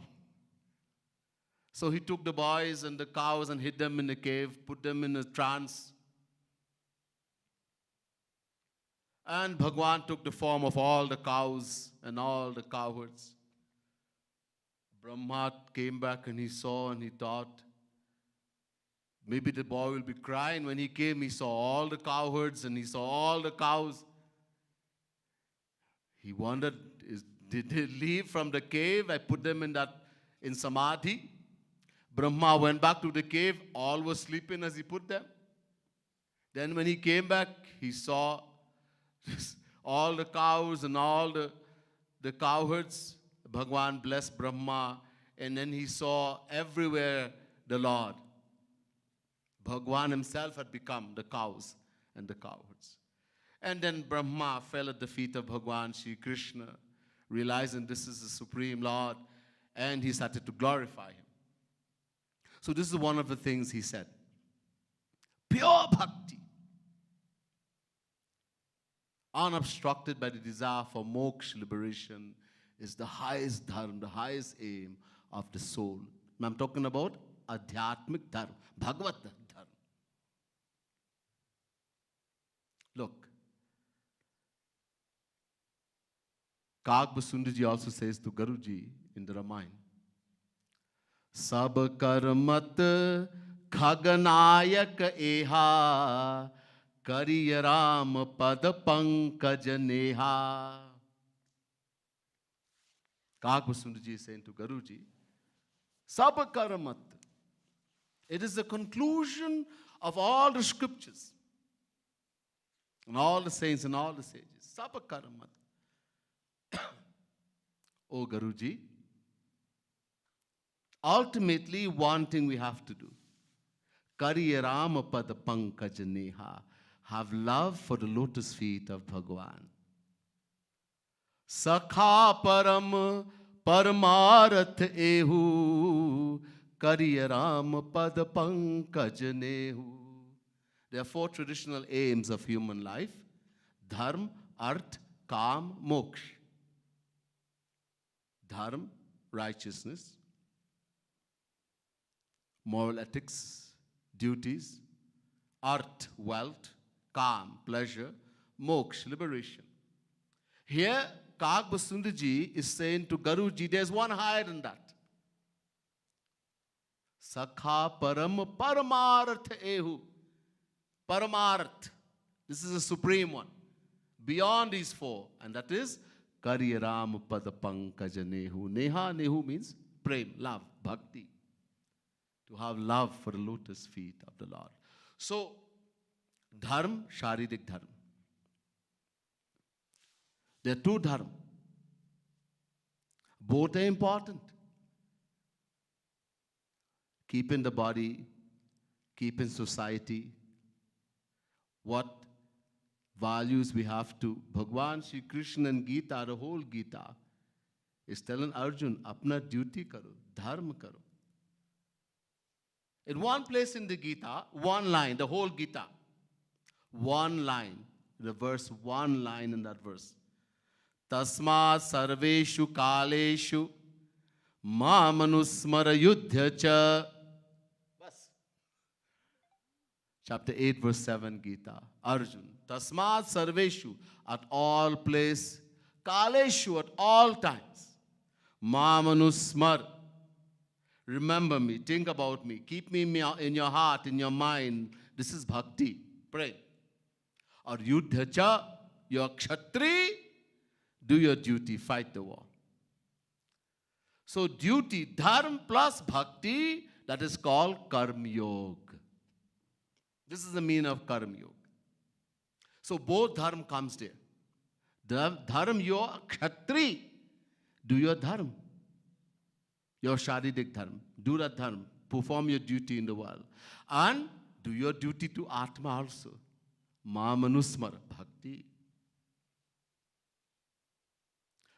C: So he took the boys and the cows and hid them in the cave, put them in a trance. And Bhagwan took the form of all the cows and all the cowherds. Brahma came back and he saw and he thought, maybe the boy will be crying. When he came, he saw all the cowherds and he saw all the cows. He wondered, did they leave from the cave? I put them in samadhi. Brahma went back to the cave. All were sleeping as he put them. Then when he came back, he saw all the cows and all the cowherds. Bhagwan blessed Brahma. And then he saw everywhere the Lord. Bhagwan himself had become the cows and the cowherds. And then Brahma fell at the feet of Bhagwan Shri Krishna, realizing this is the Supreme Lord, and he started to glorify him. So this is one of the things he said. Pure bhakti, unobstructed by the desire for moksha, liberation, is the highest dharma, the highest aim of the soul. And I'm talking about adhyatmic dharma, Bhagavad dharma. Look, Kagbasundji also says to Guruji in the Ramayana, Sab karmat khaganayak eha kariya ram pad pankaj neha. Kagbasundji is saying to Guruji, Sab karmat. It is the conclusion of all the scriptures and all the saints and all the sages. Sab karmat. O Guruji, ultimately one thing we have to do. Kariye Ram Pad Pankaj Neha. Have love for the lotus feet of Bhagwan. Sakha Param Paramarat Ehu. Kariye Ram Pad Pankaj Nehu. There are 4 traditional aims of human life: Dharma, Arth, Kam, Moksha. Dharma, righteousness. Moral ethics, duties. Arth, wealth. Kam, pleasure. Moksha, liberation. Here, Kag Basundaji is saying to Guruji, there's one higher than that. Sakha Param Paramarth Ehu. Paramarth. This is a supreme one. Beyond these 4. And that is Kariye Ram Pad Pankaj Nehu. Neha, Nehu means prem, love, bhakti. To have love for the lotus feet of the Lord. So, dharma, sharirik dharma. There are 2 dharma. Both are important. Keeping the body, keeping society. What values we have to. Bhagwan Shri Krishna and Gita, the whole Gita, is telling Arjun, apna duty karo, dharma karo. In one place in the Gita, one line, the whole Gita, one line, the verse, one line in that verse. Tasma sarveshu kaleshu ma manusmara yudhya cha. Bas. Chapter 8, verse 7, Gita. Arjun. Tasmat sarveshu, at all place. Kaleshu, at all times. Ma manusmar. Remember me, think about me, keep me in your heart, in your mind. This is bhakti. Pray. Or yudhacha, you're kshatri, do your duty, fight the war. So duty, dharma plus bhakti, that is called karma yoga. This is the meaning of karma yoga. So both dharma comes there. Dharma, you're kshatri, do your dharma. Your sharirik dharma. Do that dharma. Perform your duty in the world. And do your duty to Atma also. Ma manusmara, bhakti.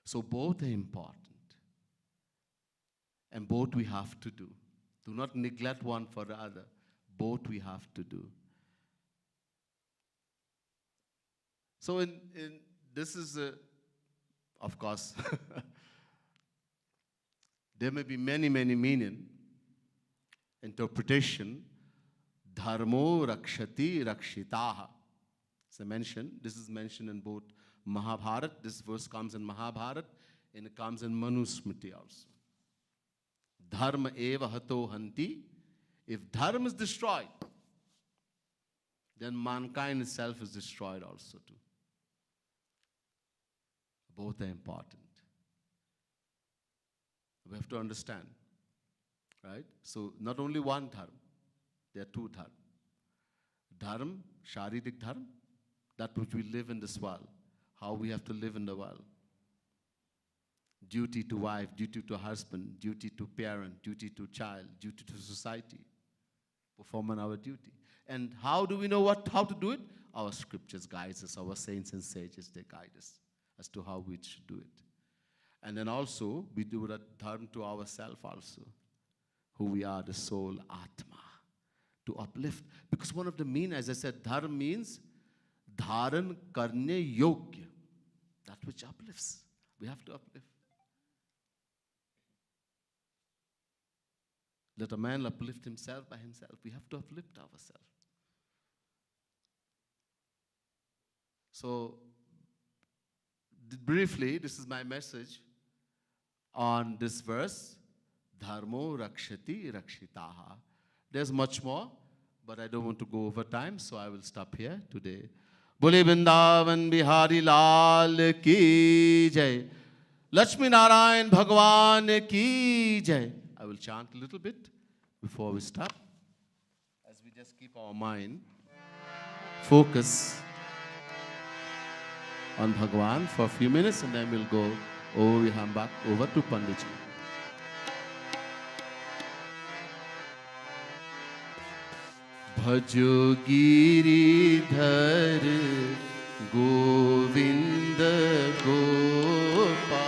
C: So both are important. And both we have to do. Do not neglect one for the other. Both we have to do. So this is, of course, there may be many, many meaning, interpretation. Dharmo rakshati rakshitaha. It's a mention. This is mentioned in both Mahabharata. This verse comes in Mahabharata and it comes in Manusmriti also. Dharma eva hato hanti. If dharma is destroyed, then mankind itself is destroyed also too. Both are important. We have to understand, right? So not only one dharma, there are 2 dharma. Dharma, sharirik dharma, that which we live in this world, how we have to live in the world. Duty to wife, duty to husband, duty to parent, duty to child, duty to society. Performing our duty. And how do we know how to do it? Our scriptures guide us, our saints and sages, they guide us as to how we should do it. And then also, we do that dharma to ourselves also, who we are, the soul, Atma, to uplift. Because one of the as I said, dharma means dharan karne yogya, that which uplifts. We have to uplift. Let a man uplift himself by himself. We have to uplift ourselves. So, briefly, this is my message on this verse, Dharmo rakshati rakshitaha. There's much more, but I don't want to go over time, so I will stop here today. Bole Vrindavan Bihari Lal ki jai. Lakshmi Narayan Bhagwan ki jai. I will chant a little bit before we stop, as we just keep our mind focus on Bhagwan for a few minutes, and then we'll go Over we hand back over to Panditji. भजो गिरिधर गोविंद गोपाला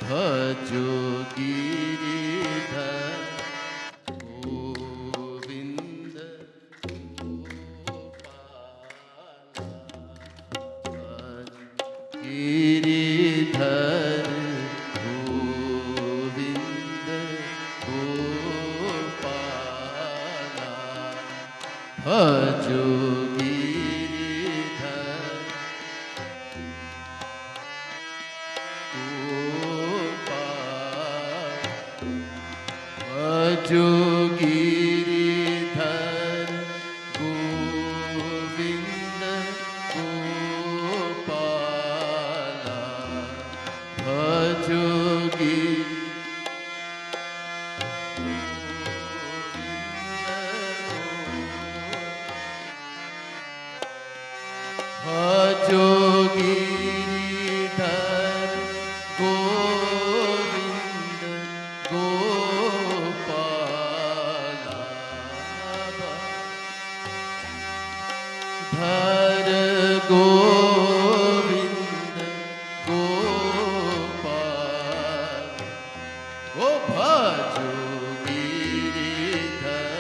C: भजो गिरिधर गोविंद गोपाला गिरिधर गोविंद गोपाला भजो गिरिधर भजो गिरिधर गोविंद गोपाला भजो भजो गिरिधर गोविंद गोपाला धर गोविंद गोपाल ओ भजो गिरिधर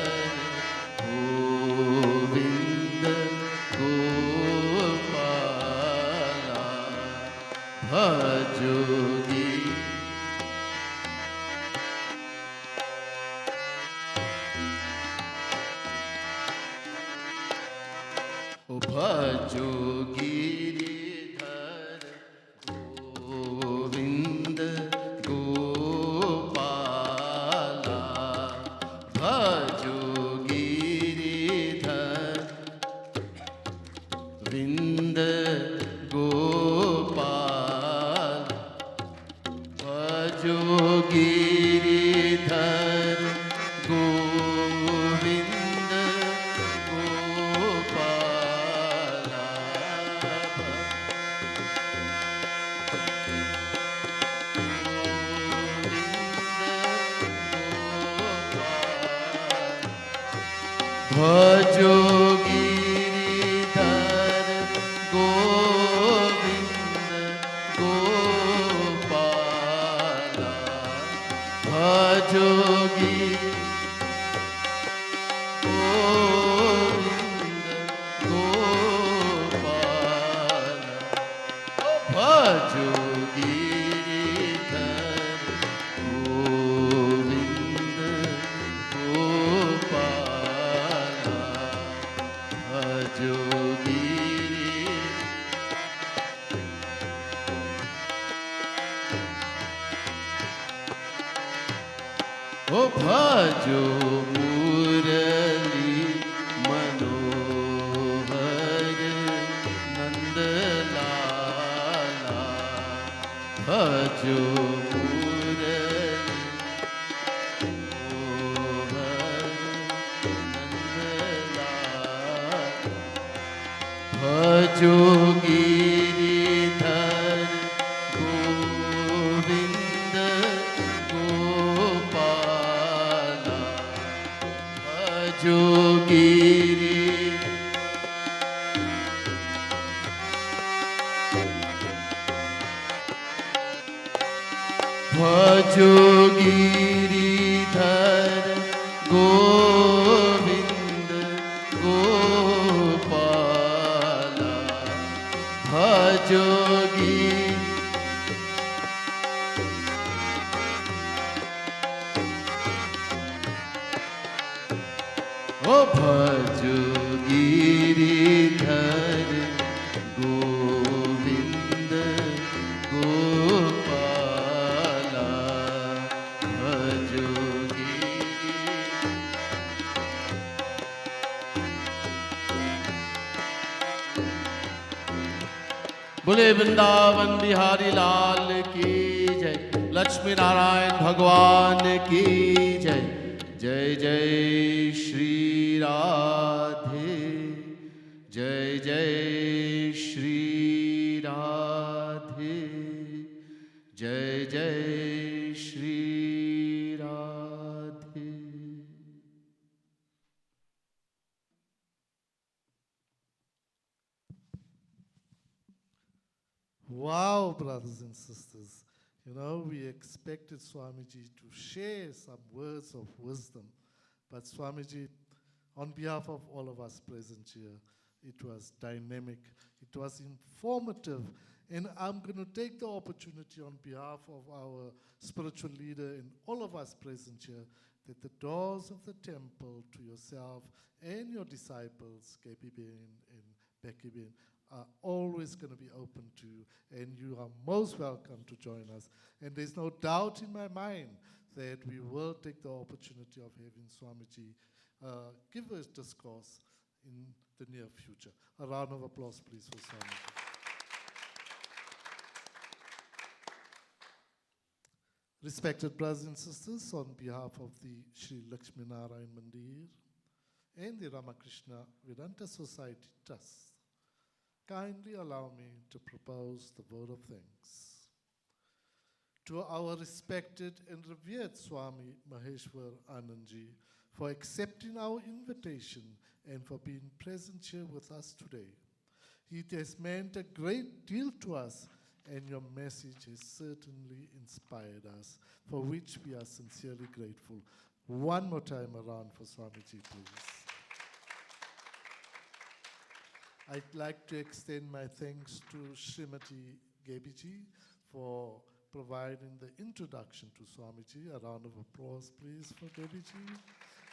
C: गोविंद गोपाला भजो भजो गिरिधर गोविंद गोपाला भजो गिरिधर विंद गोपाल भजो गिरिधर गोविंद गोपाला भजो गिरिधर गोविंद गोपाला भजो गोविंद गोपाला भजो गिरिधर गोविंद गोपाला भजो ओ भजो मुरली मनोहर नंदलाला भजो मुरली मनोहर नंदलाला भजो गिरिधर गोविंद गोपाला भजो भजो गिरिधर गोविंद गोपाला भजो ओ भजो गिरिधर गोविंद गोपाला भजो बोले वृंदावन बिहारी लाल की जय, लक्ष्मी नारायण भगवान की जय। जय जय श्री राधे, जय जय Shri Radhe.
A: Wow, brothers and sisters. You know, we expected Swamiji to share some words of wisdom, but Swamiji, on behalf of all of us present here, it was dynamic, it was informative, and I'm going to take the opportunity on behalf of our spiritual leader and all of us present here, that the doors of the temple to yourself and your disciples, Gaby Ben and Becky Ben, are always going to be open to you, and you are most welcome to join us. And there's no doubt in my mind that we will take the opportunity of having Swamiji give us discourse in the near future. A round of applause, please, for Swamiji. Respected brothers and sisters, on behalf of the Sri Lakshminarayan Mandir and the Ramakrishna Vedanta Society Trust, kindly allow me to propose the vote of thanks. To our respected and revered Swami Maheshvaranandji for accepting our invitation and for being present here with us today. It has meant a great deal to us, and your message has certainly inspired us, for which we are sincerely grateful. One more time around for Swamiji, please. I'd like to extend my thanks to Srimati Gebiji for providing the introduction to Swamiji. A round of applause, please, for Gebiji.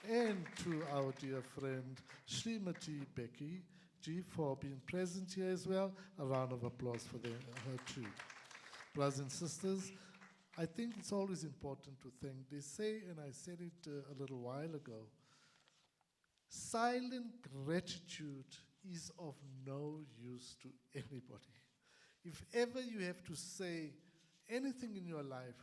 A: And to our dear friend, Srimati Becky Ji, for being present here as well. A round of applause for her too. Brothers and sisters, I think it's always important to thank. They say, and I said it a little while ago, silent gratitude is of no use to anybody. If ever you have to say anything in your life,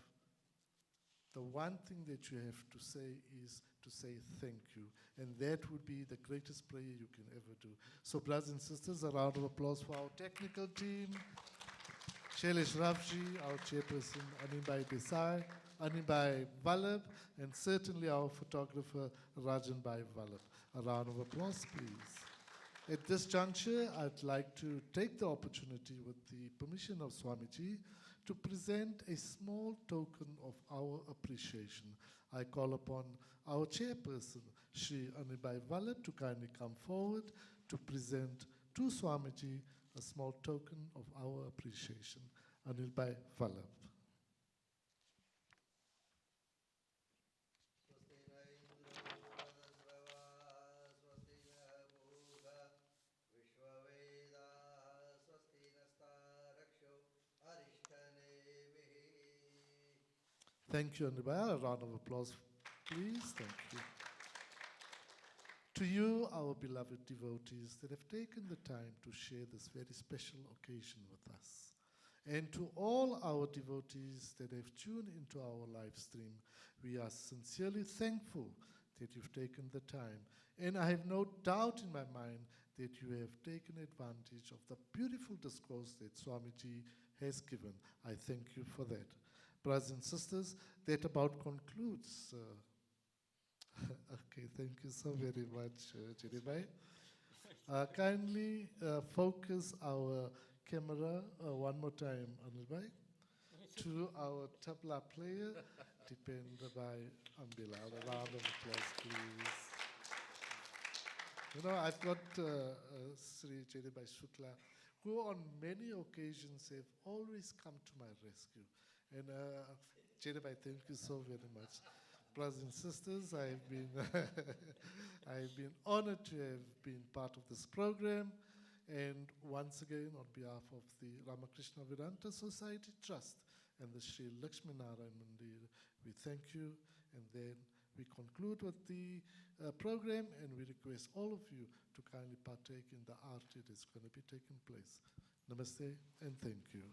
A: the one thing that you have to say is to say thank you. And that would be the greatest prayer you can ever do. So brothers and sisters, a round of applause for our technical team. Shailesh Ravji, our chairperson, Animbai Desai, Animbai Vallabh, and certainly our photographer, Rajanbai Vallabh. A round of applause, please. At this juncture, I'd like to take the opportunity, with the permission of Swamiji, to present a small token of our appreciation. I call upon our chairperson, Shri Anibai Vallabh, to kindly come forward to present to Swamiji a small token of our appreciation. Anibai Vallabh. Thank you, Anibai. A round of applause, please. Thank you. To you, our beloved devotees that have taken the time to share this very special occasion with us. And to all our devotees that have tuned into our live stream, we are sincerely thankful that you've taken the time. And I have no doubt in my mind that you have taken advantage of the beautiful discourse that Swamiji has given. I thank you for that. Brothers and sisters, that about concludes. Okay, thank you so very much, Jiribai. Kindly focus our camera one more time, Anilbai, to our tabla player, Dipendrabai Ambilal. A round of applause, please. You know, I've got Sri Jiribai Shukla, who on many occasions have always come to my rescue. And Jiribai, thank you so very much. Brothers and sisters, I've been honored to have been part of this program. And once again, on behalf of the Ramakrishna Vedanta Society Trust and the Sri Lakshminarayan Mandir, we thank you. And then we conclude with the program, and we request all of you to kindly partake in the arti that's going to be taking place. Namaste and thank you.